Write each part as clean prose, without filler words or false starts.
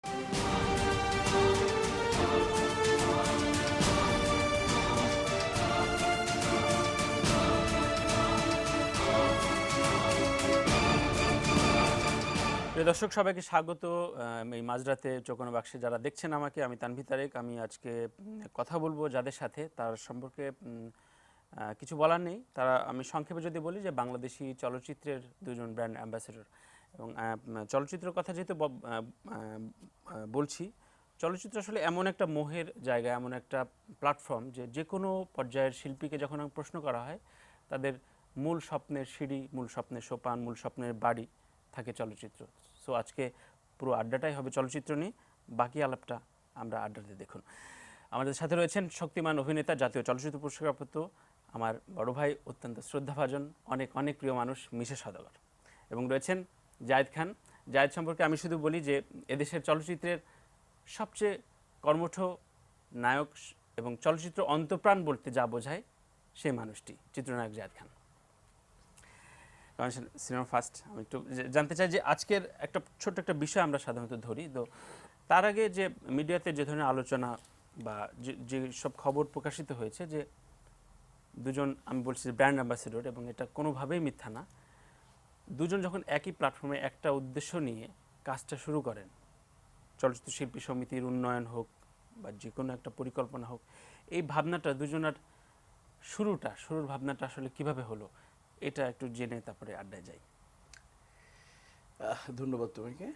প্রিয় দর্শক, সবাইকে স্বাগত। এই মাঝরাতে চৌকোনা বাক্সে যারা দেখছেন আমাকে, আমি তানভীর তারেক। আমি আজকে কথা বলবো যাদের সাথে, তার সম্পর্কে কিছু বলার নেই। তারা, আমি সংক্ষেপে যদি বলি যে বাংলাদেশি চলচ্চিত্রের দুজন ব্র্যান্ড অ্যাম্বাসেডর। এবং চলচ্চিত্রের কথা যেহেতু বলছি, চলচ্চিত্র আসলে এমন একটা মোহের জায়গা, এমন একটা প্ল্যাটফর্ম যে কোনো পর্যায়ের শিল্পীকে যখন প্রশ্ন করা হয়, তাদের মূল স্বপ্নের সিঁড়ি, মূল স্বপ্নের সোপান, মূল স্বপ্নের বাড়ি থাকে চলচ্চিত্র। সো আজকে পুরো আড্ডাটাই হবে চলচ্চিত্র নিয়ে, বাকি আলাপটা আমরা আড্ডাতে দেখুন। আমাদের সাথে রয়েছেন শক্তিমান অভিনেতা, জাতীয় চলচ্চিত্র পুরস্কারপ্রাপ্ত আমার বড় ভাই, অত্যন্ত শ্রদ্ধাভাজন, অনেক অনেক প্রিয় মানুষ, মিশা সওদাগর। এবং রয়েছেন জায়েদ খান। জায়েদ সম্পর্কে আমি শুধু বলি যে এদেশের চলচ্চিত্রের সবচেয়ে কর্মঠ নায়ক এবং চলচ্চিত্র অন্তঃপ্রাণ বলতে যা বোঝায় সেই মানুষটি চিত্রনায়ক জায়েদ খান। সিনেমা ফার্স্ট আমি একটু জানতে চাই যে আজকের একটা ছোট্ট একটা বিষয় আমরা সাধারণত ধরি, তো তার আগে যে মিডিয়াতে যে ধরনের আলোচনা বা যে সব খবর প্রকাশিত হয়েছে যে দুজন, আমি বলছি ব্র্যান্ড অ্যাম্বাসেডর, এবং এটা কোনোভাবেই মিথ্যা না, দুজন যখন একই প্ল্যাটফর্মে একটা উদ্দেশ্য নিয়ে কাজটা শুরু করেন, চলচ্চিত্র শিল্পী সমিতির উন্নয়ন হোক বা যে কোনো একটা পরিকল্পনা হোক, এই ভাবনাটা দুজনের শুরুর ভাবনাটা আসলে কিভাবে হলো, এটা একটু জেনে তারপরে আড্ডায় যাই। ধন্যবাদ তোমাকে,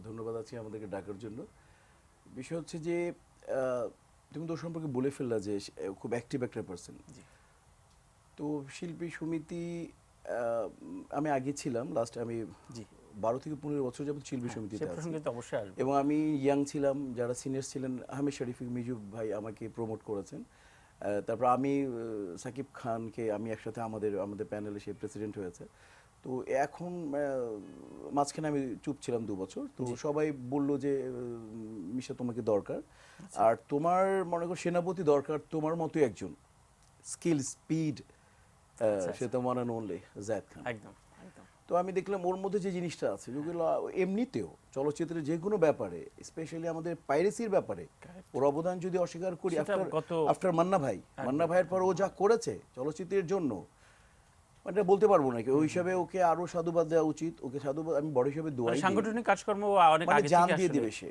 ধন্যবাদ আছে আমাদেরকে ডাকার জন্য। বিষয় হচ্ছে যে তুমি তো সম্পর্কে বলে ফেললা যে খুব অ্যাক্টিভ একটা পার্সন। তো শিল্পী সমিতি আমি আগে ছিলাম, লাস্ট আমি 12 থেকে 15 বছর যাবত শিল্পী সমিতিতে আছি, এবং আমি ইয়াং ছিলাম। যারা সিনিয়র ছিলেন, আহমেদ শরীফ মিজু ভাই আমাকে প্রমোট করেছেন। তারপর আমি সাকিব খানকে আমি একসাথে আমাদের প্যানেলে সে প্রেসিডেন্ট হয়েছে। তো এখন মাঝখানে আমি চুপ ছিলাম 2 বছর। তো সবাই বলল যে মিশা তোমাকে দরকার, আর তোমার মনে করো সেনাপতি দরকার, তোমার মতো একজন স্কিল স্পিড, সে তো one and only Zayed Khan. একদম। তো আমি দেখলাম ওর মধ্যে যে জিনিসটা আছে, যেগুলো এমনিতেও চলচ্চিত্রের যে কোনো ব্যাপারে, স্পেশালি আমাদের পাইরেসির ব্যাপারে ওর অবদান যদি অস্বীকার করি, আফটার মান্না ভাইয়ের পর ও যা করেছে চলচ্চিত্রের জন্য, মানে বলতে পারবো না। ওই হিসাবে ওকে আরো সাধুবাদ দেওয়া উচিত। ওকে সাধুবাদ, আমি বড় হিসাবে দোয়াই দিই। সাংগঠনিক কাজকর্ম অনেক আগে জান থেকে দিয়ে দিবে সে।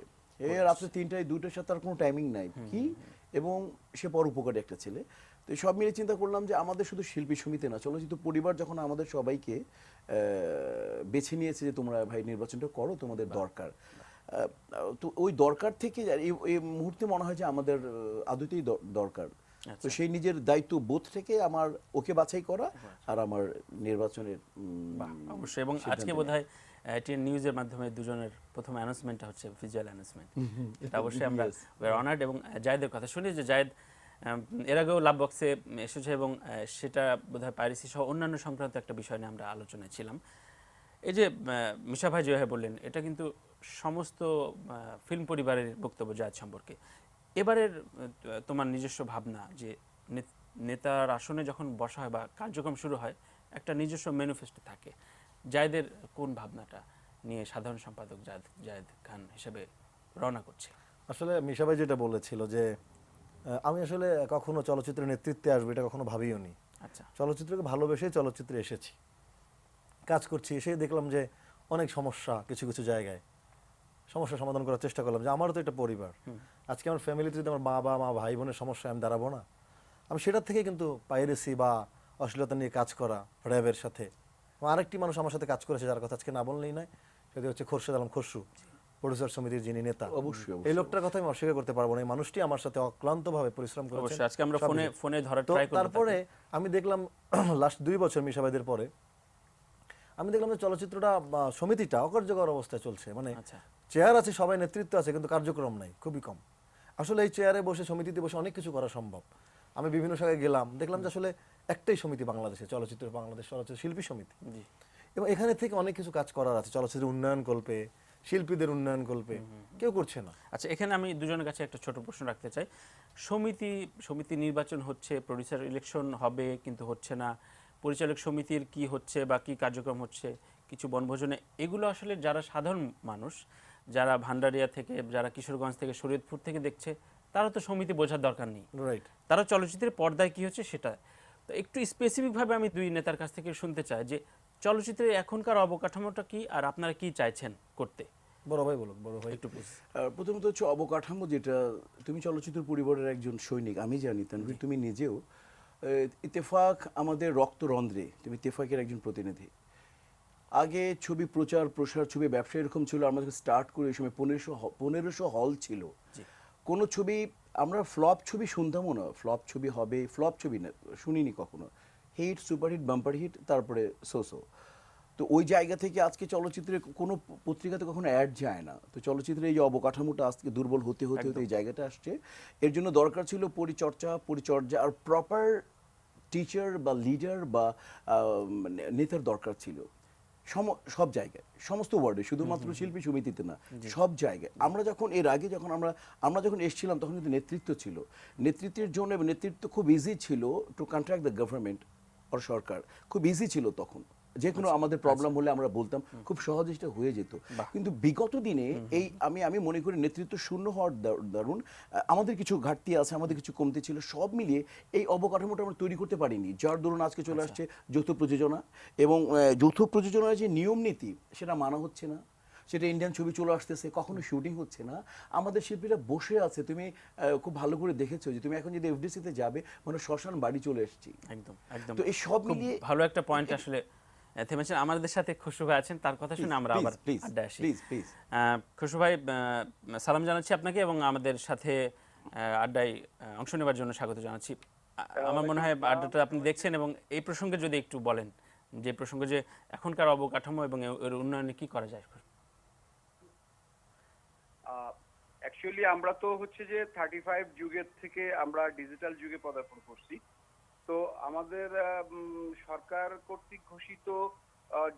রাত্রে 3টায় 2টার সাথে তার কোনো টাইমিং নাই কি, এবং সে পরোপকারী একটা ছেলে। তো সব মিলে চিন্তা করলাম যে আমাদের শুধু শিল্পী সমিতি না, চলচ্চিত্র পরিবার যখন আমাদের সবাইকে বেছে নিয়েছে যে তোমরা ভাই নির্বাচনটা করো, তোমাদের দরকার, তো ওই দরকার থেকে এই মুহূর্তে মনে হয় যে আমাদের আদতেই দরকার। তো সেই নিজের দায়িত্ব বোধ থেকে আমার ওকে বাছাই করা আর আমার নির্বাচনের অবশ্যই। এবং আজকে বোধহয় টিএন নিউজের মাধ্যমে দুজনের প্রথম অ্যানাউন্সমেন্টটা হচ্ছে ভিজুয়াল অ্যানাউন্সমেন্ট। এটা অবশ্যই আমরা অনার্ড। এবং জায়েদের কথা শুনি যে জায়েদ এর আগেও লাভ বক্সে এসেছে, এবং সেটা বোধহয় পাইরেসি সহ অন্যান্য সংক্রান্ত একটা বিষয় নিয়ে আমরা আলোচনায় ছিলাম। এই যে মিশা ভাই যেভাবে বললেন, এটা কিন্তু সমস্ত ফিল্ম পরিবারের বক্তব্য জায়েদ সম্পর্কে। এবারের তোমার নিজস্ব ভাবনা, যে নেতার আসনে যখন বসা হয় বা কার্যক্রম শুরু হয়, একটা নিজস্ব ম্যানিফেস্টো থাকে, জায়েদের কোন ভাবনাটা নিয়ে সাধারণ সম্পাদক জায়েদ খান হিসেবে রওনা করছে? আসলে মিশা ভাই যেটা বলেছিল যে আমি আসলে কখনো চলচ্চিত্রের নেতৃত্বে আসবো এটা কখনো ভাবিও নি। আচ্ছা, চলচ্চিত্রকে ভালোবেসে চলচ্চিত্রে এসেছি, কাজ করছি। এসে দেখলাম যে অনেক সমস্যা, কিছু কিছু জায়গায় সমস্যা সমাধান করার চেষ্টা করলাম। যে আমারও তো একটা পরিবার, আজকে আমার ফ্যামিলিতে যদি আমার মা ভাই বোনের সমস্যায় আমি দাঁড়াবো না, আমি সেটার থেকে কিন্তু পাইরেসি বা অশ্লীলতা নিয়ে কাজ করা র্যাবের সাথে। আরেকটি মানুষ আমার সাথে কাজ করেছে, যার কথা আজকে না বললেই নয়, সেটি হচ্ছে খোরশেদ আলম খসরু, প্রডিউসার সমিতির যিনি নেতা। অবশ্যই এই লোকটার কথা আমি অস্বীকার করতে পারবো না। এই মানুষটি আমার সাথে অক্লান্তভাবে পরিশ্রম করেছে। আজকে আমরা ফোনে ধরার ট্রাই করব। তারপরে আমি দেখলাম লাস্ট 2 বছর মিশা ভাইদের পরে আমি দেখলাম যে চলচ্চিত্রটা সমিতিটা অকার্যকর অবস্থায় চলছে। মানে চেয়ার আছে, সবাই নেতৃত্ব আছে, কিন্তু কার্যক্রম নাই, খুবই কম। আসলে এই চেয়ারে বসে, সমিতিতে বসে অনেক কিছু করা সম্ভব। আমি বিভিন্ন জায়গায় গেলাম, দেখলাম যে আসলে একটাই সমিতি বাংলাদেশে, বাংলাদেশ চলচ্চিত্র শিল্পী সমিতি, এবং এখানে থেকে অনেক কিছু কাজ করার আছে চলচ্চিত্রের উন্নয়ন কল্পে, শিল্পীদের উন্নয়ন কল্পে। কেউ করছে না। আচ্ছা, এখানে আমি দুজনের কাছে একটা ছোট প্রশ্ন রাখতে চাই। সমিতি নির্বাচন হচ্ছে, প্রডিউসার ইলেকশন হবে কিন্তু হচ্ছে না, পরিচালক সমিতির কি হচ্ছে বা কি কার্যক্রম হচ্ছে, কিছু বনভোজনে, এগুলো আসলে যারা সাধারণ মানুষ যারা ভান্ডারিয়া থেকে, যারা কিশোরগঞ্জ থেকে, শরীয়তপুর থেকে দেখছে, তারা তো সমিতি বোঝার দরকার নেই, রাইট। তারা চলচ্চিত্রের পর্দায় কি হচ্ছে সেটা। তো একটু স্পেসিফিকভাবে আমি দুই নেতার কাছ থেকে শুনতে চাই যে চলচ্চিত্রের এখনকার অবকাঠামোটা কি, আর আপনারা কি চাইছেন করতে। বড় ভাই বলুন, বড় ভাই একটু প্লিজ। প্রথমত হচ্ছে অবকাঠামো, যেটা তুমি চলচ্চিত্র পরিবারের একজন সৈনিক, আমি জানি তানভীর তুমি নিজেও। ইত্তেফাক আমাদের রক্তরন্ধ্রে, তুমি ইত্তেফাকের একজন প্রতিনিধি। আগে ছবি প্রচার প্রসার, ছবি ব্যবসা এরকম ছিল। আমাদের স্টার্ট করে এই সময় 1500 হল ছিল। কোনো ছবি আমরা ফ্লপ ছবি শুনতামও না, ফ্লপ ছবি হবে, ফ্লপ ছবি না শুনিনি কখনো। হিট, সুপারহিট, বাম্পার হিট, তারপরে সোসো। তো ওই জায়গা থেকে আজকে চলচ্চিত্রে কোনো পত্রিকাতে কখনো অ্যাড যায় না। তো চলচ্চিত্রের এই যে অবকাঠামোটা আজকে দুর্বল হতে হতে হতে এই জায়গাটা আসছে। এর জন্য দরকার ছিল পরিচর্যা আর প্রপার টিচার বা লিডার বা নেতার দরকার ছিল সব জায়গায়, সমস্ত ওয়ার্ডে, শুধুমাত্র শিল্পী সমিতিতে না, সব জায়গায়। আমরা যখন এর আগে যখন আমরা যখন এসেছিলাম তখন কিন্তু নেতৃত্ব ছিল। নেতৃত্বের জন্য নেতৃত্ব খুব ইজি ছিল টু কন্ট্রাক্ট দ্য গভর্নমেন্ট আর সরকার, খুব ইজি ছিল তখন। যে কোনো আমাদের প্রবলেম হলে আমরা বলতাম, খুব সহজে সেটা হয়ে যেত। কিন্তু বিগত দিনে এই আমি মনে করি নেতৃত্ব শূন্য হওয়ার দারুণ আমাদের কিছু ঘাটতি আছে, আমাদের কিছু কমতি ছিল। সব মিলিয়ে এই অবকাঠামোটা আমরা তৈরি করতে পারিনি, যার দরুন আজকে চলে আসছে যৌথ প্রযোজনা। এবং যৌথ প্রযোজনার যে নিয়ম নীতি সেটা মানা হচ্ছে না, সেটা ইন্ডিয়ান ছবি চলে আসতেছে, কখনো শুটিং হচ্ছে না। আমাদের শিল্পীরা বসে আছে, তুমি খুব ভালো করে দেখেছো যে তুমি এখন যদি এফডিসিতে যাবে মানে শ্মশান বাড়ি চলে এসেছি। একদম একদম। তো এই সব মিলিয়ে ভালো একটা পয়েন্ট আসলে থেমেছেন। আমাদের সাথে খুশু ভাই আছেন, তার কথা শুনে আমরা আবার আড্ডায় আসি। খুশু ভাই, সালাম জানাচ্ছি আপনাকে এবং আমাদের সাথে আড্ডায় অংশ নেবার জন্য স্বাগত জানাচ্ছি। আমার মনে হয় আড্ডাটা আপনি দেখছেন এবং এই প্রসঙ্গে যদি একটু বলেন, যে প্রসঙ্গে যে এখনকার অবকাঠামো এবং এর উন্নয়নে কি করা যায়। অ্যাকচুয়ালি আমরা তো হচ্ছে যে 35 যুগের থেকে আমরা ডিজিটাল যুগে পদার্পণ করছি। তো আমাদের সরকার কর্তৃক ঘোষিত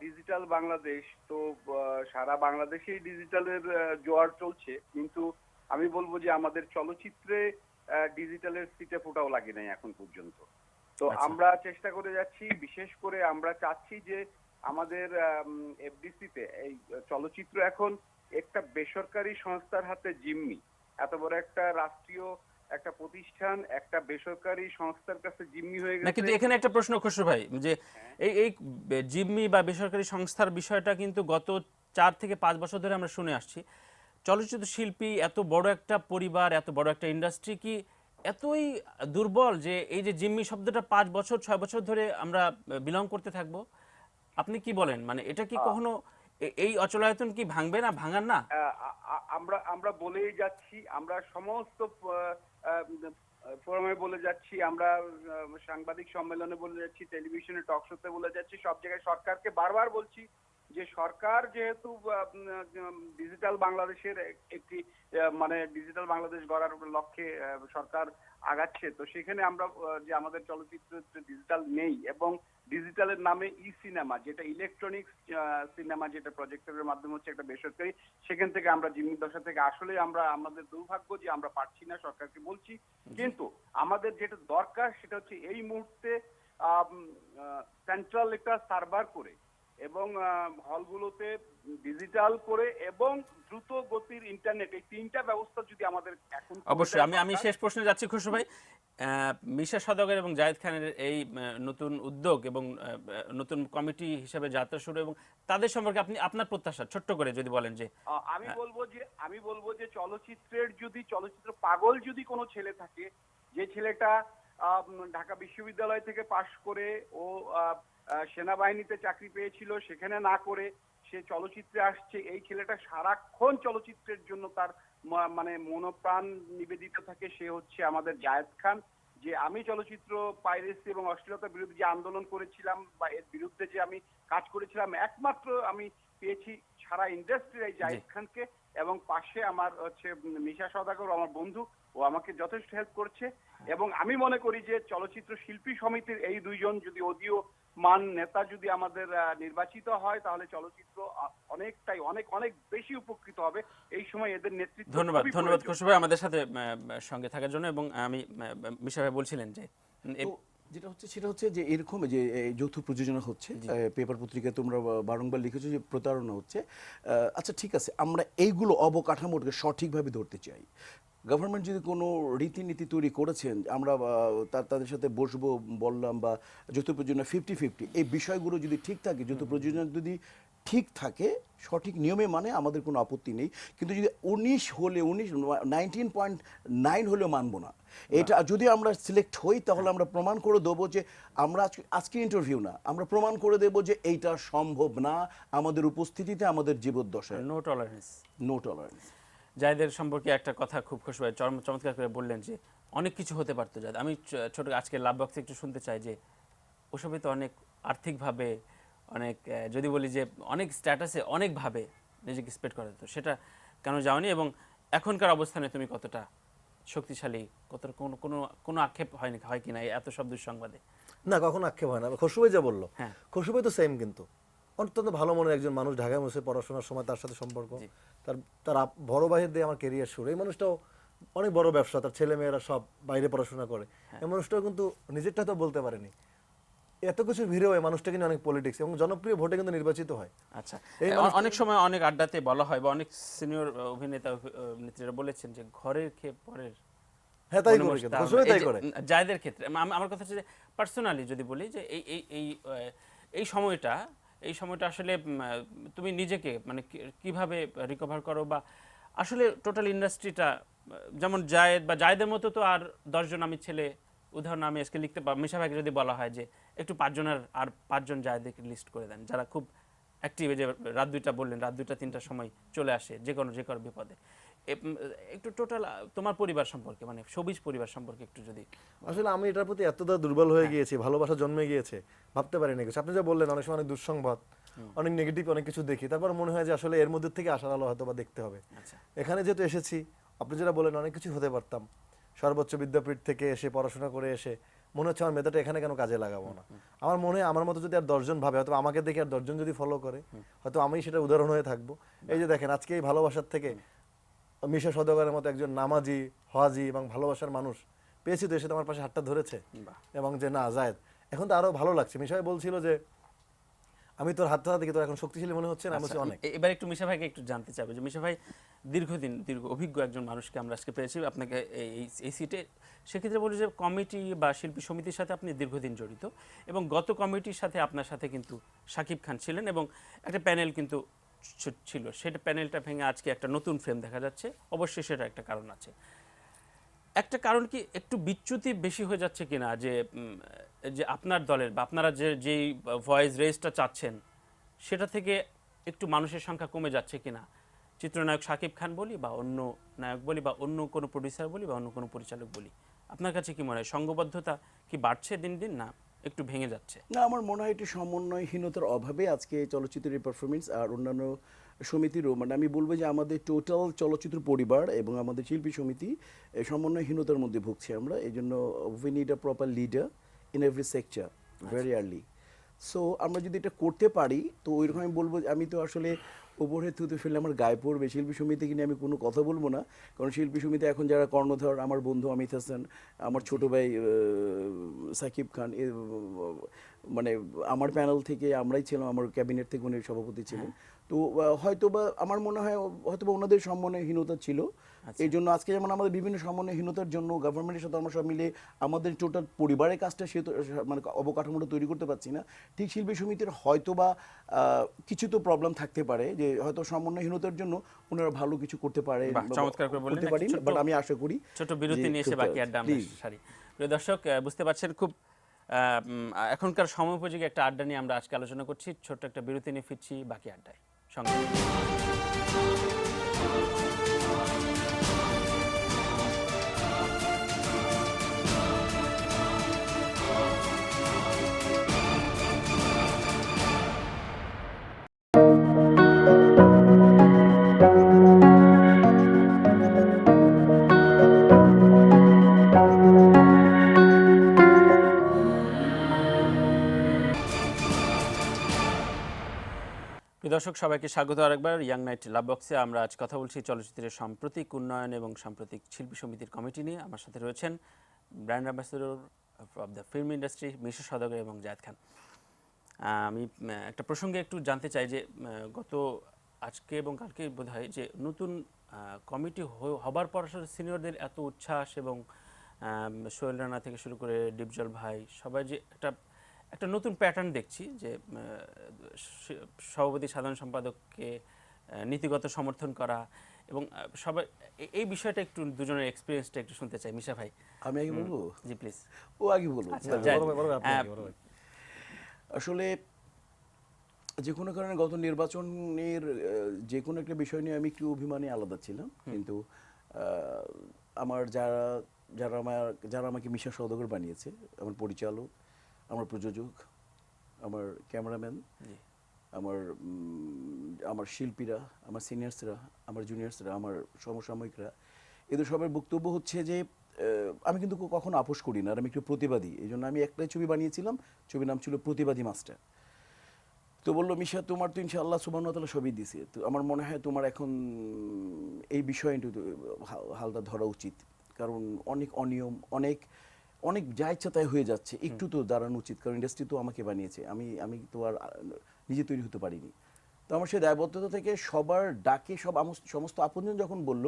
ডিজিটাল বাংলাদেশ, তো সারা বাংলাদেশেই ডিজিটালের জোয়ার চলছে, কিন্তু আমি বলবো যে আমাদের চলচ্চিত্রে ডিজিটালের সিটে ফোটাও লাগে নাই এখন পর্যন্ত। তো আমরা চেষ্টা করে যাচ্ছি, বিশেষ করে আমরা চাচ্ছি যে আমাদের এফডিসিতে এই চলচ্চিত্র এখন একটা বেসরকারি সংস্থার হাতে জিম্মি। এত বড় একটা রাষ্ট্রীয় একটা প্রতিষ্ঠান একটা বেসরকারি সংস্থার কাছে জিম্মি হয়ে গেছে। কিন্তু এখানে একটা প্রশ্ন খুশু ভাই, যে এই জিম্মি বা বেসরকারি সংস্থার বিষয়টা কিন্তু গত 4 থেকে 5 বছর ধরে আমরা শুনে আসছি। চলচ্চিত্র শিল্পী এত বড় একটা পরিবার, এত বড় একটা ইন্ডাস্ট্রি কি এতই দুর্বল যে এই যে জিম্মি শব্দটা 5 বছর 6 বছর ধরে আমরা বিলং করতে থাকবো? আপনি কি বলেন, মানে এটা কি কখনো এই অচলায়তন কি ভাঙবে না, ভাঙার না? আমরা বলেই যাচ্ছি, আমরা সমস্ত ফোরামে বলে যাচ্ছি, আমরা সাংবাদিক সম্মেলনে বলে যাচ্ছি, টেলিভিশনে টক শোতে বলে যাচ্ছি, সব জায়গায় সরকারকে বারবার বলছি যে সরকার যেহেতু ডিজিটাল বাংলাদেশের একটি মানে ডিজিটাল বাংলাদেশ গড়ার লক্ষ্যে সরকার আগাচ্ছে, তো সেখানে আমরা যে আমাদের চলচ্চিত্র ডিজিটাল নেই এবং ডিজিটালের নামে ই সিনেমা, যেটা ইলেকট্রনিক্স সিনেমা, যেটা প্রজেক্টরের মাধ্যমে হচ্ছে একটা বেসরকারি, সেখান থেকে আমরা জিম্মি দশা থেকে আসলে আমাদের দুর্ভাগ্য যে আমরা পারছি না, সরকারকে বলছি। কিন্তু আমাদের যেটা দরকার সেটা হচ্ছে এই মুহূর্তে সেন্ট্রাল একটা সার্ভার করে এবং হলগুলোতে ডিজিটাল করে এবং দ্রুত গতির ইন্টারনেট, এই তিনটা ব্যবস্থা যদি আমাদের এখন অবশ্যই। আমি শেষ প্রশ্নে যাচ্ছি খুশু ভাই। মিশা সওদাগর এবং জায়েদ খানের এই নতুন উদ্যোগ এবং নতুন কমিটি হিসেবে যাত্রা শুরু, এবং তাদের সম্পর্কে আপনি আপনার প্রত্যাশা ছোট্ট করে যদি বলেন। যে আমি বলবো যে চলচ্চিত্র পাগল যদি কোনো ছেলে থাকে, যে ছেলেটা ঢাকা বিশ্ববিদ্যালয় থেকে পাশ করে ও সেনাবাহিনীতে চাকরি পেয়েছিল, সেখানে না করে সে চলচ্চিত্রে আসছে, এই ছেলেটা সারাক্ষণ চলচ্চিত্রের জন্য তার মানে মনোপ্রাণ নিবেদিত থাকে, সে হচ্ছে আমাদের জায়েদ খান। যে আমি চলচ্চিত্র পাইরেসি এবং অশ্লীলতার বিরুদ্ধে যে আন্দোলন করেছিলাম বা এর বিরুদ্ধে যে আমি কাজ করেছিলাম, একমাত্র আমি পেয়েছি সারা ইন্ডাস্ট্রির এই জায়েদ খানকে, এবং পাশে আমার হচ্ছে মিশা সওদাগর আমার বন্ধু, ও আমাকে যথেষ্ট হেল্প করছে। এবং আমি মনে করি যে চলচ্চিত্র শিল্পী সমিতির এই দুইজন যদি অদীয় মান নেতা যদি আমাদের নির্বাচিত হয়, তাহলে চলচ্চিত্র অনেকটাই অনেক বেশি উপকৃত হবে। এই সময় এদের নেতৃত্ব। ধন্যবাদ খুশু ভাই আমাদের সাথে সঙ্গে থাকার জন্য। এবং আমি মিশা ভাই বলছিলেন যে যেটা হচ্ছে সেটা হচ্ছে যে এরকম যে এই যৌথ প্রযোজনা হচ্ছে, পেপার পত্রিকায় তোমরা বারংবার লিখেছো যে প্রতারণা হচ্ছে। আচ্ছা ঠিক আছে, আমরা এইগুলো অবকাঠামোটাকে সঠিকভাবে ধরতে চাই। গভর্নমেন্ট যদি কোনো রীতিনীতি তৈরি করেছেন, আমরা তাদের সাথে বসবো বললাম, বা যৌথ প্রযোজনা 50-50, এই বিষয়গুলো যদি ঠিক থাকে, যৌথ প্রযোজনা যদি ঠিক থাকে সঠিক নিয়মে, মানে আমাদের কোনো আপত্তি নেই। কিন্তু যদি 19 হলেও মানবো না। এটা যদি আমরা সিলেক্ট হই তাহলে আমরা প্রমাণ করে দেবো যে আমরা আজকে ইন্টারভিউ না, আমরা প্রমাণ করে দেবো যে এইটা সম্ভব না আমাদের উপস্থিতিতে, আমাদের জীবদ্দশায়। No tolerance. No tolerance. জায়েদের সম্পর্কে একটা কথা খুব খুশি ভাই চমৎকার করে বললেন যে অনেক কিছু হতে পারতো জায়েদ। আমি ছোট আজকে লাভ বক্সে একটু শুনতে চাই যে ওসবে তো অনেক আর্থিকভাবে, অনেক যদি বলি যে অনেক স্ট্যাটাসে অনেকভাবে নিজেকে স্পেড করা যেত, সেটা কেন যাওনি? এবং এখনকার অবস্থানে তুমি কতটা শক্তিশালী, কতটা কোনো আক্ষেপ হয় কিনা এত সব দুঃসংবাদে? না, কখনো আক্ষেপ হয় না। খসরু যা বললো, হ্যাঁ। খসরু তো সেম, কিন্তু অত্যন্ত ভালো মনের একজন মানুষ। ঢাকায় বসে পড়াশোনার সময় তার সাথে সম্পর্ক, তার বড় ভাইয়ের দিয়ে আমার কেরিয়ার শুরু। এই মানুষটাও অনেক বড় ব্যবসা, তার ছেলে মেয়েরা সব বাইরে পড়াশোনা করে। এই মানুষটাও কিন্তু নিজেরটা তো বলতে পারেনি। এত কিছু ভিড়েও এই মানুষটা কিন্তু অনেক পলিটিক্স এবং জনপ্রিয় ভোটে কিন্তু নির্বাচিত হয়। আচ্ছা, অনেক সময় অনেক আড্ডাতে বলা হয় বা অনেক সিনিয়র অভিনেতা অভিনেত্রীরা বলেছেন যে ঘরের খেয়ে পরের। হ্যাঁ, তাই করে, খসরু তাই করে। জায়েদের ক্ষেত্রে আমার কথা হচ্ছে যে পার্সোনালি যদি বলি যে এই সময়টা আসলে তুমি নিজেকে মানে কিভাবে রিকভার করো, বা আসলে টোটাল ইন্ডাস্ট্রিটা, যেমন জায়েদ বা জায়েদের মতো তো আর 10 জন আমি ছেলে উদাহরণ আমি আজকে লিখতে পারবো। মিশা ভাইকে যদি বলা হয় যে একটু 5 জন জায়েদকে লিস্ট করে দেন যারা খুব অ্যাক্টিভ, যে রাত 2টা বললেন, রাত 2টা 3টার সময় চলে আসে যে কোনো বিপদে। একটু টোটাল তোমার পরিবার সম্পর্কে, মানে শোবিজ পরিবার সম্পর্কে একটু যদি। আসলে আমি এটার প্রতি এতটা দুর্বল হয়ে গিয়েছি, ভালোবাসা জন্মে গিয়েছে, ভাবতে পারিনি কিছু। আপনি যা বললেন, অনেক সময় অনেক দুঃসংবাদ, অনেক নেগেটিভ অনেক কিছু দেখি, তারপর মনে হয় যে আসলে এর মধ্যে থেকে আসার আলো হয়তো বা দেখতে হবে। এখানে যেহেতু এসেছি, আপনি যেটা বললেন অনেক কিছু হতে পারতাম। সর্বোচ্চ বিদ্যাপীঠ থেকে এসে পড়াশোনা করে এসে মনে হচ্ছে আমার মেধাটা এখানে কেন কাজে লাগাবো না। আমার মনে হয় আমার মতো যদি আর 10 জন ভাবে, হয়তো আমাকে দেখে আর 10 জন যদি ফলো করে, হয়তো আমি সেটা উদাহরণ হয়ে থাকবো। এই যে দেখেন, আজকে এই ভালোবাসার থেকে মিশা সওদাগরের মতো একজন নামাজি, হাজি এবং ভালোবাসার মানুষ পেয়েছি, তো এসে আমার পাশে হাতটা ধরেছে এবং যে না জায়েদ, এখন তো আরো ভালো লাগছে। মিশা ভাই বলছিল যে আমি তোর হাত ধরা দেখি তোর এখন শক্তিশালী মনে হচ্ছে না। বলছি অনেক। এবার একটু মিশা ভাইকে একটু জানতে চাইবো যে মিশা ভাই দীর্ঘ অভিজ্ঞ একজন মানুষকে আমরা আজকে পেয়েছি আপনাকে এই সিটে। সেক্ষেত্রে বলি যে কমিটি বা শিল্পী সমিতির সাথে আপনি দীর্ঘদিন জড়িত, এবং গত কমিটির সাথে আপনার সাথে কিন্তু শাকিব খান ছিলেন, এবং একটা প্যানেল কিন্তু ছিল। সেটা প্যানেলটা ভেঙে আজকে একটা নতুন ফ্রেম দেখা যাচ্ছে। অবশ্যই সেটা একটা কারণ আছে। একটা কারণ কি একটু বিচ্যুতি বেশি হয়ে যাচ্ছে কিনা, যে আপনার দলের বা আপনারা যেই ভয়েস রেজটা চাচ্ছেন সেটা থেকে একটু মানুষের সংখ্যা কমে যাচ্ছে কিনা? চিত্রনায়ক শাকিব খান বলি, বা অন্য নায়ক বলি, বা অন্য কোনো প্রডিউসার বলি, বা অন্য কোনো পরিচালক বলি, আপনার কাছে কি মনে হয় সংঘবদ্ধতা কি বাড়ছে দিন দিন, না একটু ভেঙে যাচ্ছে? না, আমার মনে হয় এটি সমন্বয়হীনতার অভাবে আজকে চলচ্চিত্রের পারফরমেন্স আর অন্যান্য সমিতিরও, মানে আমি বলবো যে আমাদের টোটাল চলচ্চিত্র পরিবার এবং আমাদের শিল্পী সমিতি সমন্বয়হীনতার মধ্যে ভুগছি আমরা। এই জন্য we need a proper leader in every sector very early. So আমরা যদি এটা করতে পারি তো ওইরকম আমি বলবো, আমি তো আসলে ওপরে থুতু ফেললে আমার গায়ে পড়বে। শিল্পী সমিতিকে নিয়ে আমি কোনো কথা বলবো না, কারণ শিল্পী সমিতি এখন যারা কর্ণধার, আমার বন্ধু অমিত হাসান, আমার ছোট ভাই সাকিব খান, মানে আমার প্যানেল থেকে আমরাই ছিলাম, আমার ক্যাবিনেট থেকে উনি সভাপতি ছিলেন। তো হয়তোবা আমার মনে হয় হয়তোবা ওনাদের সমন্বয়হীনতা ছিল। এই জন্য আজকে যেমন আমাদের বিভিন্ন সমন্বয়হীনতার জন্য গভর্নমেন্টের সাথে আমরা সব মিলে আমাদের টোটাল পরিবারের কাজটা সে মানে অবকাঠামোটা তৈরি করতে পারছি না। ঠিক শিল্পী সমিতির হয়তোবা কিছু তো প্রবলেম থাকতে পারে, যে হয়তো সমন্বয়হীনতার জন্য ওনারা ভালো কিছু করতে পারে, চমৎকার করে বলতে পারি, বাট আমি আশা করি ছোট বিরতি নিয়ে এসে বাকি আড্ডা আমরা সারি। প্রিয় দর্শক, বুঝতে পারছেন খুব এখনকার সময়োপযোগী একটা আড্ডা নিয়ে আমরা আজকে আলোচনা করছি। ছোট্ট একটা বিরতি নিয়ে ফিরছি বাকি আড্ডায় সঙ্গে। দর্শক, সবাইকে স্বাগত আরেকবার ইয়াং নাইট লাভ বক্সে। আমরা আজ কথা বলছি চলচ্চিত্রের সাম্প্রতিক উন্নয়ন এবং সাম্প্রতিক শিল্পী সমিতির কমিটি নিয়ে। আমার সাথে রয়েছেন brand ambassador of the film industry, Misha Sawdagar এবং জায়েদ খান। আমি একটা প্রসঙ্গে একটু জানতে চাই যে গত আজকে এবং কালকে বোধহয় যে নতুন কমিটি হবার পর আসলে সিনিয়রদের এত উচ্ছ্বাস এবং সোহেল রানা থেকে শুরু করে ডিপজল ভাই সবাই যে একটা নতুন প্যাটার্ন দেখছি যে সভাপতি সাধারণ সম্পাদককে নীতিগত সমর্থন করা এবং সবাই এই বিষয়টা একটু দুজনের এক্সপিরিয়েন্সটা একটু শুনতে চাই। মিশা ভাই আমি আগে বলবো? জি প্লিজ। ও আগে বলবো। আসলে যে কোনো কারণে গত নির্বাচনের যে কোনো একটা বিষয় নিয়ে আমি একটু অভিমানী আলাদা ছিলাম, কিন্তু আমার যারা আমাকে মিশা সওদাগর বানিয়েছে, আমার পরিচালক, আমার প্রযোজক, আমার ক্যামেরাম্যান, আমার শিল্পীরা, আমার সিনিয়র্সরা, আমার জুনিয়র্সরা, আমার সমসাময়িকরা, এদের সবার বক্তব্য হচ্ছে যে আমি কিন্তু কখনো আপোষ করি না, আর আমি একটু প্রতিবাদী। এই জন্য আমি একটাই ছবি বানিয়েছিলাম, ছবির নাম ছিল প্রতিবাদী মাস্টার। তো বললো, মিশা তোমার তো ইনশাআল্লাহ সুবহানাহু ওয়া তাআলা সবই দিছে, তো আমার মনে হয় তোমার এখন এই বিষয়ে একটু হালটা ধরা উচিত, কারণ অনেক অনিয়ম, অনেক যা ইচ্ছা তাই হয়ে যাচ্ছে, একটু তো দাঁড়ানো উচিত, কারণ ইন্ডাস্ট্রি তো আমাকে বানিয়েছে, আমি তো আর নিজে তৈরি হতে পারিনি। তো আমার সেই দায়বদ্ধতা থেকে সবার ডাকে সমস্ত আপনজন যখন বলল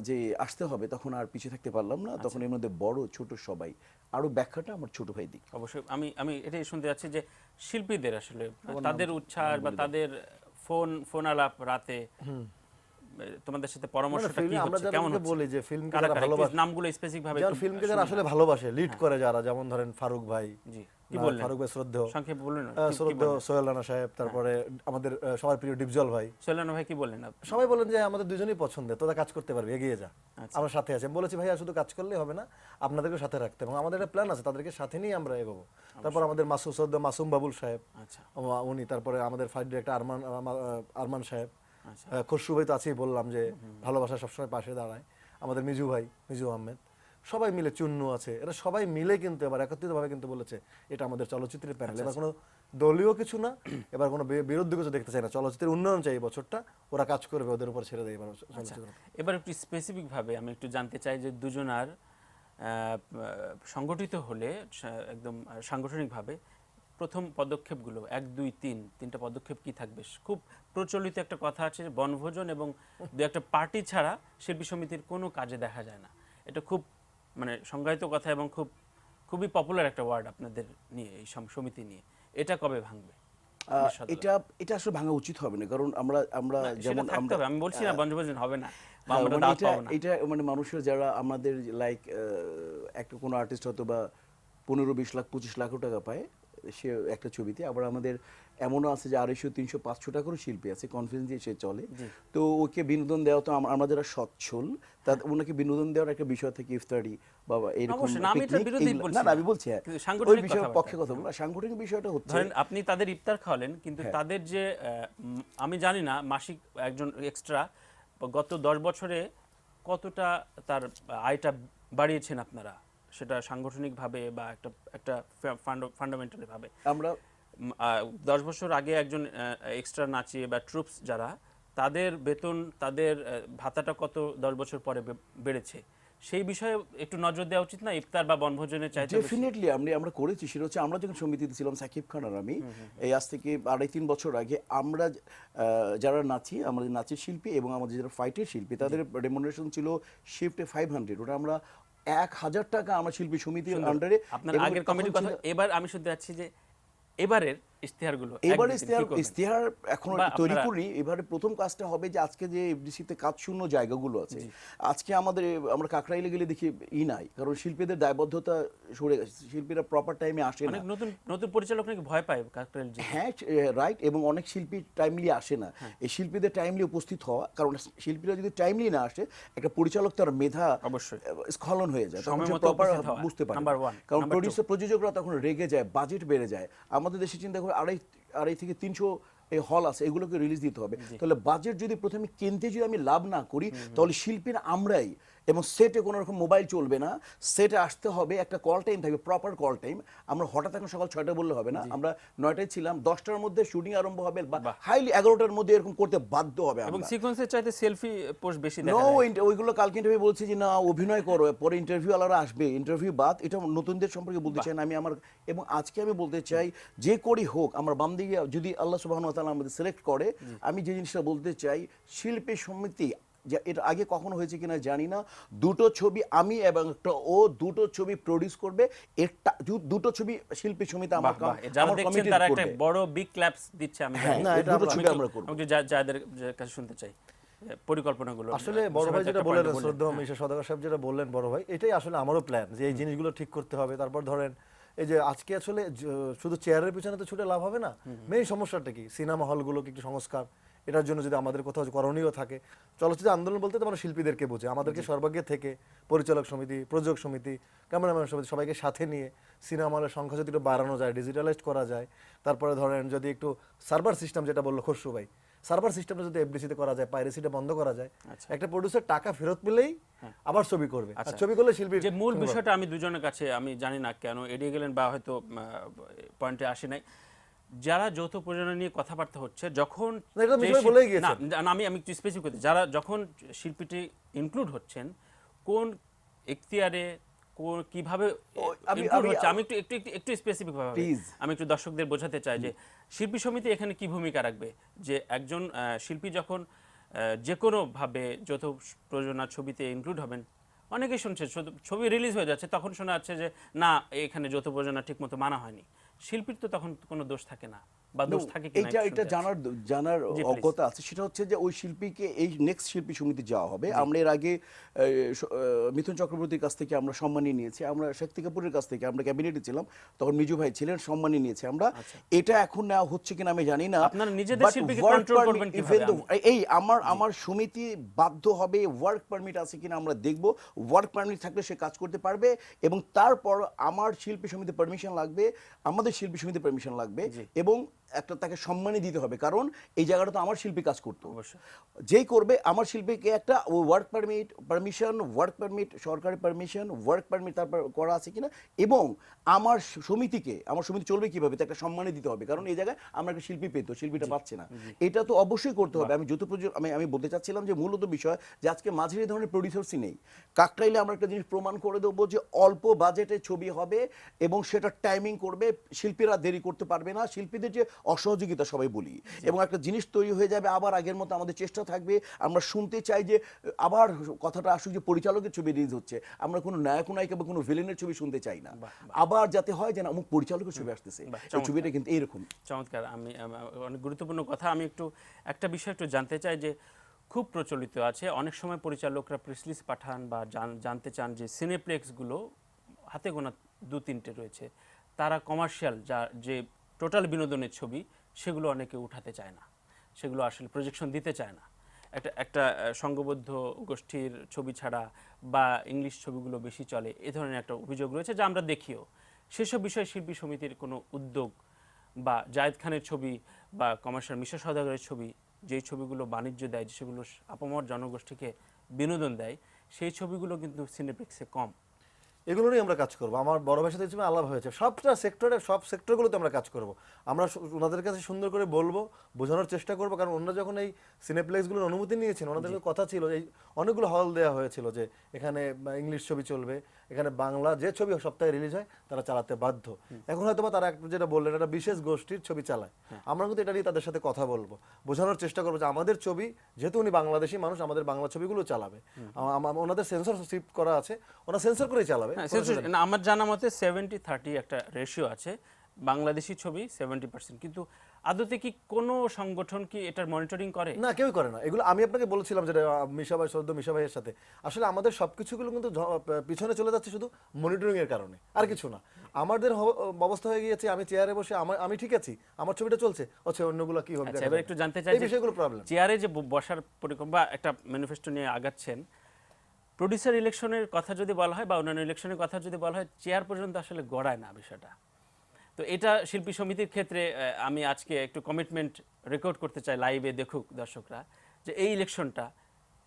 যে আসতে হবে, তখন আর পিছিয়ে থাকতে পারলাম না। তখন এর মধ্যে বড় ছোট সবাই, আরো ব্যাখ্যাটা আমার ছোট ভাই দিক। অবশ্যই আমি এটাই শুনতে যাচ্ছি যে শিল্পীদের আসলে তাদের উচ্ছ্বাস বা তাদের ফোন আলাপ রাতে তোমাদের সাথে পরামর্শটা কি হচ্ছে, কেমন হচ্ছে? বলি যে ফিল্মকে যারা ভালোবাসে, নামগুলো স্পেসিফিক ভাবে যারা ফিল্মকে যারা আসলে ভালোবাসে, লিড করে যারা, যেমন ধরেন ফারুক ভাই, জি কি বললেন, ফারুক ভাই শ্রদ্ধেয়, সংক্ষেপে বললেন, শ্রদ্ধেয় সোহেল রানা সাহেব, তারপরে আমাদের সবার প্রিয় ডিপজল ভাই। সোহেল রানা ভাই কি বললেন? সবাই বলেন যে আমাদের দুজনেই পছন্দের, তোরা কাজ করতে পারবি, এগিয়ে যা, আমরা সাথে আছি। আমি বলেছি ভাইয়া শুধু কাজ করলেই হবে না, আপনাদেরকে সাথে রাখতে, এবং আমাদের একটা প্ল্যান আছে, তাদেরকে সাথে নিয়ে আমরা এগোবো। তারপর আমাদের মাসুম বাবুল সাহেব, উনি, তারপরে আমাদের ফাইট ডিরেক্টর আরমান সাহেব, খসরু ভাই তো আছেই, বললাম যে ভালোবাসা সবসময় পাশে দাঁড়ায়, আমাদের মিজু আহমেদ, সবাই মিলে, চুন্নু আছে, এরা সবাই মিলে কিন্তু এবার একত্রিতভাবে কিন্তু বলেছে এটা আমাদের চলচ্চিত্রের প্যানেল। এবার কোনো দলীয় কিছু না, এবার কোনো বিরুদ্ধে কিছু দেখতে চাই না, চলচ্চিত্রের উন্নয়ন চাই এই বছরটা, ওরা কাজ করবে, ওদের উপর ছেড়ে দেয় এবার চলচ্চিত্র। এবার একটু স্পেসিফিক ভাবে আমি একটু জানতে চাই যে দুজনার সংগঠিত হলে একদম সাংগঠনিকভাবে প্রথম পদক্ষেপগুলো 1 2 3 তিনটা পদক্ষেপ কি থাকবে? খুব প্রচলিত একটা কথা আছে, বনভোজন এবং দু একটা পার্টি ছাড়া শিল্পী সমিতির কোনো কাজে দেখা যায় না। এটা খুব মানে সংজ্ঞায়িত কথা এবং খুবই পপুলার একটা ওয়ার্ড আপনাদের নিয়ে, এই সমিতি নিয়ে। এটা কবে ভাঙবে? এটা আসলে ভাঙা উচিত হবে না, কারণ আমরা যেমন আমি বলছি না বনভোজন হবে না, এটা মানে মানুষের যারা আমাদের লাইক একটা কোনো আর্টিস্ট হয়তো বা 15-20 লাখ 25 লাখ টাকা পায় সে একটা ছবিতে, আবার আমাদের এমনও আছে যে 250 300 500 টাকারও শিল্পী আছে, কনফিডেন্স দিয়ে সে চলে। তো ওকে বিনোদন দেওয়া, তো আমরা যারা সচ্ছল ওনাকে বিনোদন দেওয়ার একটা বিষয় থেকে ইফতারি বাবা এরকম, না আমি বলছি ওই বিষয়ের পক্ষে কথা বলবো। সাংগঠনিক বিষয়টা হচ্ছে ধরেন আপনি তাদের ইফতার খাওয়ালেন, কিন্তু তাদের যে আমি জানি না মাসিক একজন এক্সট্রা গত 10 বছরে কতটা তার আয়টা বাড়িয়েছেন আপনারা, সেটা সাংগঠনিকভাবে বা একটা ফান্ডামেন্টালি ভাবে। আমরা 10 বছর আগে একজন এক্সট্রা নাচিয়ে বা ট্রুপস যারা, তাদের বেতন, তাদের ভাতাটা কত 10 বছর পরে বেড়েছে, সেই বিষয়ে একটু নজর দেওয়া উচিত না ইফতার বা বনভোজনের চাইতে? ডেফিনেটলি আমরা করেছি। সেটা হচ্ছে আমরা যখন সমিতিতে ছিলাম, সাকিব খান আর আমি, এই আজ থেকে 2.5-3 বছর আগে, আমরা যারা নাচি, আমাদের নাচের শিল্পী এবং আমাদের যারা ফাইটের শিল্পী, তাদের রেমুনারেশন ছিল শিফটে 500, ওটা আমরা 1000 টাকা আমরা শিল্পী সমিতির আন্ডারে। আপনার আগের কমিটির কথা এবার আমি শুনতে যাচ্ছি যে এবারের ইশতেহারগুলো, ইশতেহার এখন তৈরি করি। এবারে প্রথম কাজটা হবে যে আজকে যে এফডিসিতে কাজ শূন্য জায়গাগুলো আছে, আজকে আমরা কাকরাইলে গেলে দেখি নাই, কারণ শিল্পীদের দায়বদ্ধতা সরে গেছে, শিল্পীরা প্রপার টাইমে আসে না। নতুন পরিচালক নাকি ভয় পায় কাকরাইল। হ্যাঁ রাইট, এবং অনেক শিল্পী টাইমলি আসে না। এই শিল্পীদের টাইমলি উপস্থিত হওয়া, কারণ শিল্পীরা যদি টাইমলি না আসে, একটা পরিচালক তার মেধা অবশ্যই স্খলন হয়ে যায়, তখন প্রপার বুঝতে পারে। কারণ প্রযোজকরা তখন রেগে যায়, বাজেট বেড়ে যায়। আমাদের দেশে চিন্তা করে 2.5 থেকে 300 হল আছে, এগুলোকে রিলিজ দিতে হবে। তাহলে বাজেট যদি প্রথমে কিনতে যদি আমি লাভ না করি, তাহলে শিল্পীরা আমরাই এবং সেটে কোনো রকম মোবাইল চলবে না, সেটে আসতে হবে, একটা কল টাইম থাকবে, প্রপার কল টাইম। আমরা হঠাৎ এখন সকাল 6টায় বললে হবে না, আমরা 9টায় ছিলাম, 10টার মধ্যে শুটিং আরম্ভ হবে, বা হাইলি 11টার মধ্যে এরকম করতে বাধ্য হবে এবং আমরা। সিকোয়েন্সের চাইতে সেলফি পোস্ট বেশি দেখা নো, যায়। ওইগুলো কালকে ইন্টারভিউ বলছি যে না অভিনয় করো, পরে ইন্টারভিউ আলাদা আসবে, ইন্টারভিউ বাদ। এটা নতুনদের সম্পর্কে বলতে চাই না আমি আমার, এবং আজকে আমি বলতে চাই যে করি হোক আমার বাম দিকে যদি আল্লাহ সুবহানাহু ওয়া তাআলা আমাদের সিলেক্ট করে, আমি যে জিনিসটা বলতে চাই, শিল্পী সমিতি, যে এটা আগে কখনো হয়েছে কিনা জানি না, দুটো ছবি আমি এবং একটা ও দুটো ছবি প্রডিউস করবে, এটা দুটো ছবি শিল্পী সমিতি আমার যারা আমার দেখছেন কমিটি তারা একটা করবে। বড় বিগ ক্ল্যাপস দিচ্ছে আমি হ্যাঁ, জানি। না, এটা আমরা- ছবি আমরা করব। আমি একটু যাদের কাছে শুনতে চাই পরিকল্পনাগুলো। আসলে বড় ভাই যেটা বললেন, শ্রদ্ধেয় মিশা সওদাগর সাহেব যেটা বললেন, বড় ভাই এটাই আসলে আমারও প্ল্যান, যে এই জিনিসগুলো ঠিক করতে হবে। তারপর ধরেন এই যে আজকে আসলে শুধু চেয়ারের পিছনে তো ছুটে লাভ হবে না, মেইন সমস্যাটা কি, সিনেমা হলগুলোকে একটু সংস্কার, এটার জন্য যদি আমাদের কোথাও করণীয় থাকে। চলচ্চিত্র আন্দোলন বলতে তো আমরা শিল্পীদেরকে বোঝে, আমাদেরকে সর্বাগ্রে থেকে পরিচালক সমিতি, প্রযোজক সমিতি, ক্যামেরাম্যান সমিতি সবাইকে সাথে নিয়ে সিনেমা হলের সংখ্যা যদি একটু বাড়ানো যায়, ডিজিটালাইজড করা যায়, তারপরে ধরেন যদি একটু সার্ভার সিস্টেম, যেটা বললো খসরু ভাই, সার্ভার সিস্টেমটা যদি এফডিসিতে করা যায়, পাইরেসিটা বন্ধ করা যায়, একটা প্রোডিউসার টাকা ফেরত পেলেই আবার ছবি করবে, আর ছবি করলে শিল্পী। যে মূল বিষয়টা আমি দুজনের কাছে, আমি জানি না কেন এড়িয়ে গেলেন বা হয়তো পয়েন্টে আসে নাই, যারা যৌথ প্রযোজনা নিয়ে কথাবার্তা হচ্ছে, যখন না, এটা মিশা ভাই বলেই গিয়েছেন। না, আমি একটু স্পেসিফিক করতে, যারা যখন শিল্পীটি ইনক্লুড হচ্ছেন, কোন এখতিয়ারে, কোন কিভাবে include হচ্ছে, আমি একটু একটু একটু স্পেসিফিক ভাবে Please. আমি একটু দর্শকদের বোঝাতে চাই যে শিল্পী সমিতি এখানে কি ভূমিকা রাখবে। যে একজন শিল্পী যখন যে কোনোভাবে যৌথ প্রযোজনা ছবিতে ইনক্লুড হবেন, অনেকেই শুনছে ছবি রিলিজ হয়ে যাচ্ছে, তখন শোনা যাচ্ছে যে না এখানে যৌথ প্রযোজনা ঠিকমতো মানা হয়নি। শিল্পীর তো তখন কোনো দোষ থাকে না, বা দোষ থাকে কিনা এটা একটু এটা শুনতে চাচ্ছি। জানার জি, please. অজ্ঞতা আছে। সেটা হচ্ছে যে ওই শিল্পীকে এই নেক্সট শিল্পী সমিতি যাওয়া হবে। আমরা এর আগে মিথুন চক্রবর্তীর কাছ থেকে আমরা সম্মানী নিয়েছি, আমরা শক্তি কাপুরের কাছ থেকে, আমরা ক্যাবিনেটে ছিলাম তখন মিজু ভাই ছিলেন, সম্মানী নিয়েছি আমরা। এটা এখন নেওয়া হচ্ছে কিনা আমি জানি না। আপনারা নিজেদের But শিল্পীকে work control permit, করবেন even কিভাবে? though- এই আমার সমিতি বাধ্য হবে, ওয়ার্ক পারমিট আছে কিনা আমরা দেখব। ওয়ার্ক পারমিট থাকলে সে কাজ করতে পারবে, এবং তারপর আমার শিল্পী সমিতি পারমিশন লাগবে, আমাদের শিল্পী সমিতি পারমিশন লাগবে, এবং একটা তাকে সম্মানই দিতে হবে, কারণ এই জায়গাটা তো আমার শিল্পী কাজ করতো। অবশ্যই। যেই করবে আমার শিল্পীকে একটা work permit, permission, work permit, সরকারি পারমিশন, ওয়ার্ক পারমিট তারপর করা আছে কিনা, এবং আমার সমিতিকে, আমার সমিতি চলবে কিভাবে, তাকে সম্মানই দিতে হবে, কারণ এই জায়গায় আমরা একটা শিল্পী পেতো, শিল্পীটা পাচ্ছে না। এটা তো অবশ্যই করতে হবে। আমি যৌথ আমি বলতে চাচ্ছিলাম যে মূলত বিষয় যে আজকে মাঝারি ধরনের প্রডিউসার্সই নেই। কাকটাইলে আমরা একটা জিনিস প্রমাণ করে দেবো যে অল্প বাজেটে ছবি হবে, এবং সেটা টাইমিং করবে, শিল্পীরা দেরি করতে পারবে না, শিল্পীদের যে অসহযোগিতা সবাই বলি, এবং একটা জিনিস তৈরি হয়ে যাবে, আবার আগের মতো আমাদের চেষ্টা থাকবে। আমরা শুনতে চাই যে আবার কথাটা আসুক যে পরিচালকের ছবি রিলিজ হচ্ছে, আমরা কোনো নায়ক নায়িকা বা কোনো ভিলেনের ছবি শুনতে চাই না, আবার যাতে হয় যে না অমুক পরিচালকের ছবি আসতেছে, এই ছবিটা কিন্তু এইরকম। চমৎকার। আমি অনেক গুরুত্বপূর্ণ কথা। আমি একটা বিষয় একটু জানতে চাই যে খুব প্রচলিত আছে, অনেক সময় পরিচালকরা প্রেস লিস্ট পাঠান বা জানতে চান যে সিনেপ্লেক্সগুলো হাতে গোনা 2-3টে রয়েছে, তারা কমার্শিয়াল যে টোটাল বিনোদনের ছবি সেগুলো অনেকে উঠাতে চায় না, সেগুলো আসলে প্রজেকশন দিতে চায় না। একটা সংঘবদ্ধ গোষ্ঠীর ছবি ছাড়া বা ইংলিশ ছবিগুলো বেশি চলে, এ ধরনের একটা অভিযোগ রয়েছে, যা আমরা দেখিও। সেসব বিষয়ে শিল্পী সমিতির কোনো উদ্যোগ, বা জায়েদ খানের ছবি বা কমার্শিয়াল মিশা সওদাগরের ছবি, যেই ছবিগুলো বাণিজ্য দেয়, যে সেগুলো আপামর জনগোষ্ঠীকে বিনোদন দেয়, সেই ছবিগুলো কিন্তু সিনেপ্লেক্সে কম। এগুলো নিয়ে আমরা কাজ করবো। আমার বড় ভাইয়ের সাথে হিসেবে আলাপ হয়েছে, সবটা সেক্টরে, সব সেক্টরগুলোতে আমরা কাজ করব। আমরা ওনাদের কাছে সুন্দর করে বলবো, বোঝানোর চেষ্টা করবো, কারণ ওনারা যখন এই সিনেপ্লেক্সগুলোর অনুমতি নিয়েছেন, ওনাদের কথা ছিল, এই অনেকগুলো হল দেওয়া হয়েছিল যে এখানে ইংলিশ ছবি চলবে, এখানে বাংলা যে ছবি সপ্তাহে রিলিজ হয় তারা চালাতে বাধ্য। এখন হয়তো তারা যেটা বললেন, একটা বিশেষ গোষ্ঠীর ছবি চালায়। আমরা কিন্তু এটা নিয়ে তাদের সাথে কথা বলবো, বোঝানোর চেষ্টা করবো যে আমাদের ছবি, যেহেতু উনি বাংলাদেশি মানুষ, আমাদের বাংলা ছবিগুলো চালাবে। ওনাদের সেন্সর শিফট করা আছে, ওনারা সেন্সর করেই চালাবে। আমার জানা মতে 70-30 একটা রেশিও আছে, বাংলাদেশি ছবি 70%। কিন্তু আদতে কি কোনো সংগঠন কি এটার মনিটরিং করে? না, কেউই করে না এগুলো। আমি আপনাকে বলেছিলাম যেটা মিশা ভাই, সদ্য মিশা ভাইয়ের সাথে, আসলে আমাদের সবকিছুগুলো কিন্তু পিছনে চলে যাচ্ছে শুধু মনিটরিং এর কারণে, আর কিছু না। আমাদের অবস্থা হয়ে গিয়েছে, আমি চেয়ারে বসে আমি ঠিক আছি, আমার ছবিটা চলছে, আচ্ছা অন্যগুলো কি হবে। এবার একটু জানতে চাই এই বিষয়গুলো প্রবলেম। চেয়ারে যে বসার পরিকল্পনা বা একটা ম্যানিফেস্টো নিয়ে আগাচ্ছেন, প্রডিউসার ইলেকশনের কথা যদি বলা হয় বা অন্যান্য ইলেকশনের কথা যদি বলা হয়, চেয়ার পর্যন্ত আসলে গড়ায় না বিষয়টা। তো এটা শিল্পী সমিতির ক্ষেত্রে আমি আজকে একটু কমিটমেন্ট রেকর্ড করতে চাই, লাইভে দেখুক দর্শকরা, যে এই ইলেকশনটা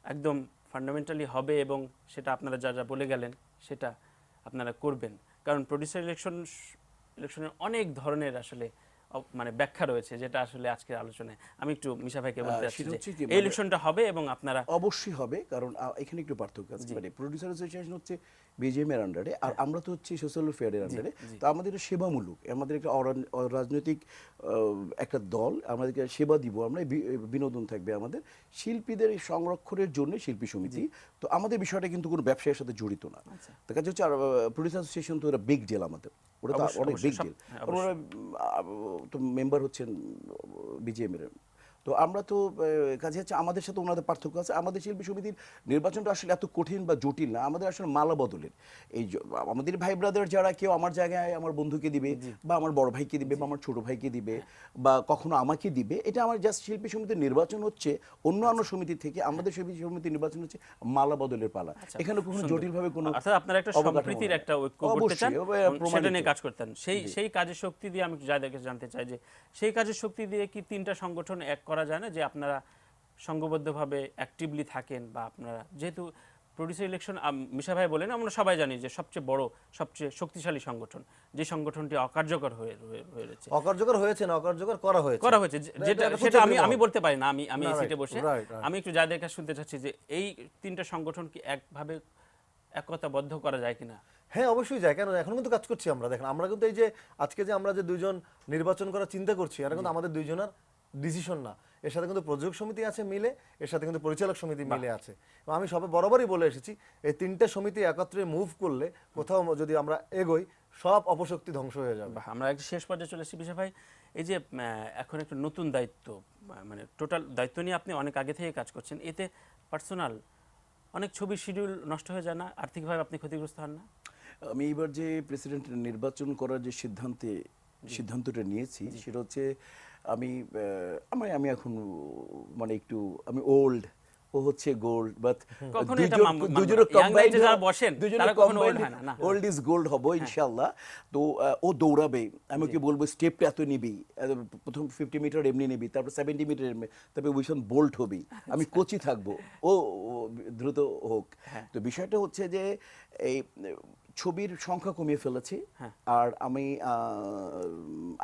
একদম ফান্ডামেন্টালি হবে এবং সেটা আপনারা যা যা বলে গেলেন সেটা আপনারা করবেন, কারণ প্রডিউসার ইলেকশনের অনেক ধরনের আসলে মানে ব্যাখ্যা রয়েছে, যেটা আসলে আজকের আলোচনায় আমি একটু মিশা ভাইকে বলতে চাচ্ছি সেটা যে হচ্ছে যে এই ইলেকশনটা হবে এবং আপনারা অবশ্যই হবে, কারণ এখানে একটু পার্থক্য আছে। মানে প্রডিউসার অ্যাসোসিয়েশন হচ্ছে বিজিএম এর আন্ডারে, আর আমরা তো হচ্ছে সোশ্যাল ওয়েলফেয়ারের আন্ডারে। তো আমাদের এটা সেবামূলক, আমাদের একটা রাজনৈতিক একটা দল, আমাদেরকে সেবা দিব আমরা, বিনোদন থাকবে আমাদের। শিল্পীদের এই সংরক্ষণের জন্য শিল্পী সমিতি, তো আমাদের বিষয়টা কিন্তু কোনো ব্যবসায়ের সাথে জড়িত না। তার কাছে হচ্ছে প্রডিউসার অ্যাসোসিয়েশন তো এটা বিগ ডিল আমাদের, ওটা তো অনেক বিগ ডিল। ওরা তো মেম্বার হচ্ছেন বিজিএম এর। তো আমরা তো কাজে হচ্ছে আমাদের সাথে ওনাদের পার্থক্য আছে। আমাদের শিল্পী সমিতির নির্বাচনটা আসলে এত কঠিন বা জটিল না, আমাদের আসলে মালা বদলের। এই আমাদের ভাই ব্রাদার যারা কেউ আমার জায়গায় আমার বন্ধুকে দিবে, বা আমার বড় ভাইকে দিবে, বা আমার ছোট ভাইকে দিবে, বা কখনো আমাকে দিবে, এটা আমার জাস্ট শিল্পী সমিতির নির্বাচন হচ্ছে অন্যান্য সমিতি থেকে। আমাদের শিল্পী সমিতির নির্বাচন হচ্ছে মালা বদলের পালা। এখানে কোনো জটিলভাবে কোনো, অর্থাৎ আপনারা একটা সম্প্রীতির একটা ঐক্য করতে চান, সেটা নিয়ে কাজ করতেন। সেই কাজের শক্তি দিয়ে আমি যাদেরকে জানতে চাই যে সেই কাজের শক্তি দিয়ে কি তিনটা সংগঠন এক করা যায় না, যে আপনারা সংঘবদ্ধভাবে অ্যাক্টিভলি থাকেন, বা আপনারা যেহেতু প্রডিউসার ইলেকশন মিশা ভাই বলেন, আমরা সবাই জানি যে সবচেয়ে বড় সবচেয়ে শক্তিশালী সংগঠন, যে সংগঠনটি অকার্যকর হয়ে রয়েছে। অকার্যকর হয়েছে না, অকার্যকর করা হয়েছে, যেটা সেটা আমি বলতে পারি না, আমি এই সিটে বসে। আমি একটু যাদের কাছে শুনতে চাচ্ছি যে এই তিনটা সংগঠন কি একভাবে একতাবদ্ধ করা যায় কিনা? হ্যাঁ অবশ্যই যায়, কেন এখন কিন্তু কাজ করছি আমরা। দেখেন আমরা কিন্তু এই যে আজকে যে আমরা যে দুইজন নির্বাচন করার চিন্তা করছি, এটা কিন্তু আমাদের দুইজনের ডিসিশন না, এর সাথে কিন্তু প্রযোজক সমিতি আছে মিলে, এর সাথে কিন্তু পরিচালক সমিতি মিলে আছে। এবং আমি সবে বরাবরই বলে এসেছি, এই তিনটে সমিতি একত্রে মুভ করলে, কোথাও যদি আমরা এগোই, সব অপশক্তি ধ্বংস হয়ে যাবে। আমরা একটা শেষ পর্যায়ে চলে এসেছি বিশা ভাই। এই যে এখন একটা নতুন দায়িত্ব, মানে টোটাল দায়িত্ব নিয়ে আপনি অনেক আগে থেকে কাজ করছেন, এতে পার্সোনাল অনেক ছবির শিডিউল নষ্ট হয়ে যায় না? আর্থিকভাবে আপনি ক্ষতিগ্রস্ত হন না? আমি এবার যে প্রেসিডেন্ট নির্বাচন করার যে সিদ্ধান্তটা নিয়েছি, সেটা হচ্ছে আমি এখন মানে একটু আমি ওল্ড, ও হচ্ছে gold, but old is gold হবো ইনশাল্লাহ। তো ও দৌড়াবে, আমি ওকে বলবো স্টেপটা এত নিবি, প্রথম 50 মিটার এমনি নিবি, তারপর 70 মিটার এমনি, তারপরে ভীষণ বোল্ট হবি, আমি কোচই থাকবো, ও দ্রুত হোক। তো বিষয়টা হচ্ছে যে এই ছবির সংখ্যা কমিয়ে ফেলেছি, আর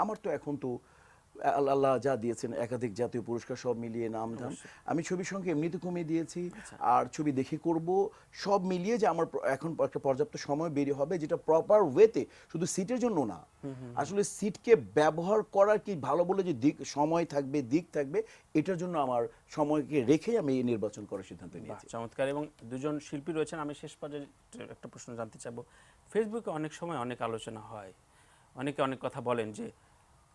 আমার তো এখন তো আল্লাহ যা দিয়েছেন একাধিক জাতীয় পুরস্কার সব মিলিয়ে নাম ধাম, আমি ছবির সংখ্যা এমনিতে কমিয়ে দিয়েছি। আর ছবি দেখে করব, সব মিলিয়ে যে আমার এখন একটা পর্যাপ্ত সময় বেরিয়ে হবে, যেটা প্রপার ওয়েতে, শুধু সিটের জন্য না, আসলে সিটকে ব্যবহার করার কি ভালো বলে যে সময় থাকবে, দিক থাকবে, এটার জন্য আমার সময়কে রেখে আমি এই নির্বাচন করার সিদ্ধান্ত নিয়েছি। চমৎকার। এবং দুজন শিল্পী রয়েছেন, আমি শেষ পর্যায়ে একটা প্রশ্ন জানতে চাইবো। ফেসবুকে অনেক সময় অনেক আলোচনা হয়, অনেকে অনেক কথা বলেন যে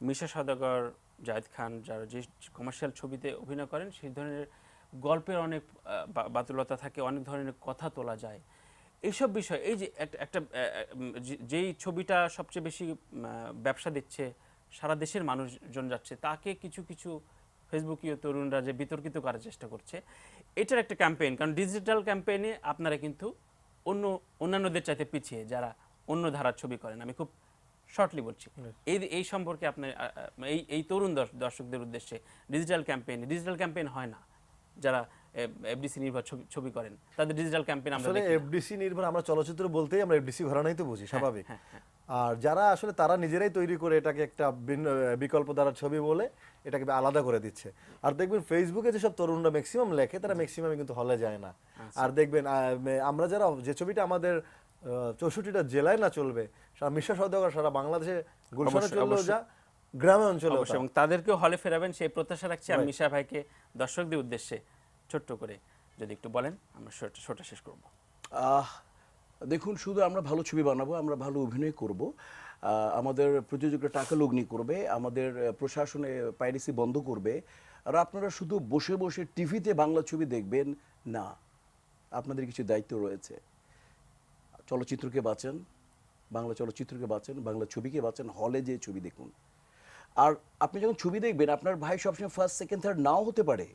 মিশা সওদাগর, জায়েদ খান যারা যে কমার্শিয়াল ছবিতে অভিনয় করেন, সেই ধরনের গল্পের অনেক বাতুলতা থাকে, অনেক ধরনের কথা তোলা যায়। এইসব বিষয়, এই যে একটা যেই ছবিটা সবচেয়ে বেশি ব্যবসা দিচ্ছে, সারা দেশের মানুষজন যাচ্ছে, তাকে কিছু কিছু ফেসবুকীয় তরুণরা যে বিতর্কিত করার চেষ্টা করছে, এটার একটা ক্যাম্পেইন, কারণ ডিজিটাল ক্যাম্পেইনে আপনারা কিন্তু অন্যান্যদের চাইতে পিছিয়ে, যারা অন্য ধারার ছবি করেন। আমি খুব শর্টলি বলছি, এই সম্পর্কে আপনার এই তরুণ দর্শকদের উদ্দেশ্যে ডিজিটাল ক্যাম্পেইন হয় না, যারা এফডিসি নির্ভর ছবি করেন, তাদের ডিজিটাল ক্যাম্পেইন আমরা আসলে এফডিসি নির্ভর, আমরা চলচ্চিত্র বলতেই আমরা এফডিসি ঘরানাই তো বুঝি, স্বাভাবিক। আর যারা আসলে তারা নিজেরাই তৈরি করে এটাকে একটা বিকল্প দ্বারা ছবি বলে এটাকে আলাদা করে দিচ্ছে। আর দেখবেন ফেসবুকে যেসব তরুণরা ম্যাক্সিমাম লেখে, তারা ম্যাক্সিমাম কিন্তু হলে যায় না। আর দেখবেন আমরা যারা যে ছবিটা আমাদের 64টা জেলায় না চলবে, মিশা সওদাগর সারা বাংলাদেশে গুলশানে চললেও যা, গ্রামে অঞ্চলে, এবং তাদেরকেও হলে ফেরাবেন সেই প্রত্যাশা রাখছি। আমি মিশা ভাইকে দর্শকদের উদ্দেশ্যে ছোট্ট করে যদি একটু বলেন, আমরা শোটা শেষ করব। দেখুন, শুধু আমরা ভালো ছবি বানাবো, আমরা ভালো অভিনয় করব, আমাদের প্রযোজকরা টাকা লগ্নি করবে, আমাদের প্রশাসনে পাইরেসি বন্ধ করবে, আর আপনারা শুধু বসে বসে টিভিতে বাংলা ছবি দেখবেন না, আপনাদের কিছু দায়িত্ব রয়েছে। চলচ্চিত্রকে বাঁচান, বাংলা চলচ্চিত্রকে বাঁচান, বাংলা ছবিকে বাঁচান, হলে যে ছবি দেখুন। আর আপনি যখন ছবি দেখবেন, আপনার ভাই সবসময় ফার্স্ট সেকেন্ড থার্ড নাও হতে পারে,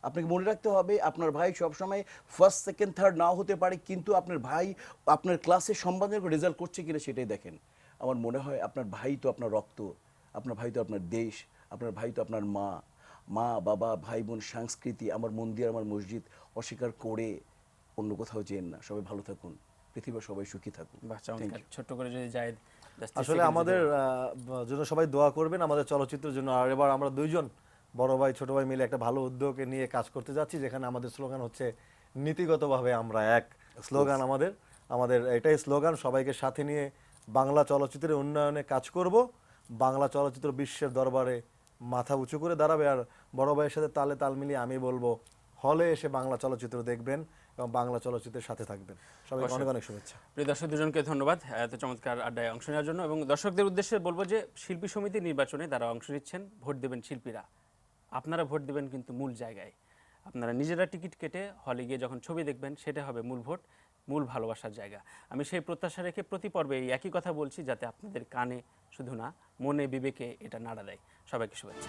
আপনাকে মনে রাখতে হবে আপনার ভাই সবসময় ফার্স্ট সেকেন্ড থার্ড নাও হতে পারে, কিন্তু আপনার ভাই আপনার ক্লাসে সম্মানজনক রেজাল্ট করছে কিনা সেটাই দেখেন। আমার মনে হয় আপনার ভাই তো আপনার রক্ত, আপনার ভাই তো আপনার দেশ, আপনার ভাই তো আপনার মা বাবা, ভাই বোন, সংস্কৃতি, আমার মন্দির, আমার মসজিদ অস্বীকার করে অন্য কোথাও যেন না। সবাই ভালো থাকুন, পৃথিবীর সবাই সুখী থাকুন। বাহ, চমৎকার। ছোট্ট করে যদি জায়েদ just 30 আসলে সেকেন্ড আমাদের যদি জন্য সবাই দোয়া করবেন, আমাদের চলচ্চিত্রের জন্য। আর এবার আমরা দুইজন বড় ভাই ছোট ভাই মিলে একটা ভালো উদ্যোগে নিয়ে কাজ করতে যাচ্ছি, যেখানে আমাদের স্লোগান হচ্ছে নীতিগতভাবে আমরা এক। স্লোগান আমাদের এটাই স্লোগান, সবাইকে সাথে নিয়ে বাংলা চলচ্চিত্রের উন্নয়নে কাজ করব। বাংলা চলচ্চিত্র বিশ্বের দরবারে মাথা উঁচু করে দাঁড়াবে। আর বড় ভাইয়ের সাথে তালে তাল মিলিয়ে আমি বলবো, হলে এসে বাংলা চলচ্চিত্র দেখবেন এবং বাংলা চলচ্চিত্রের সাথে থাকবেন। সবাইকে অনেক অনেক শুভেচ্ছা। প্রিয় দর্শক দুজনকে ধন্যবাদ এত চমৎকার আড্ডায় অংশ নেওয়ার জন্য। এবং দর্শকদের উদ্দেশ্যে বলবো যে শিল্পী সমিতি নির্বাচনে যারা অংশ নিচ্ছেন, ভোট দেবেন শিল্পীরা, আপনারা ভোট দেবেন কিন্তু মূল জায়গায়। আপনারা নিজেরা টিকিট কেটে হলে গিয়ে যখন ছবি দেখবেন, সেটা হবে মূল ভোট, মূল ভালোবাসার জায়গা। আমি সেই প্রত্যাশা রেখে প্রতি পর্বে এই একই কথা বলছি, যাতে আপনাদের কানে শুধু না, মনে বিবেকে এটা নাড়া দেয়। সবাইকে শুভেচ্ছা।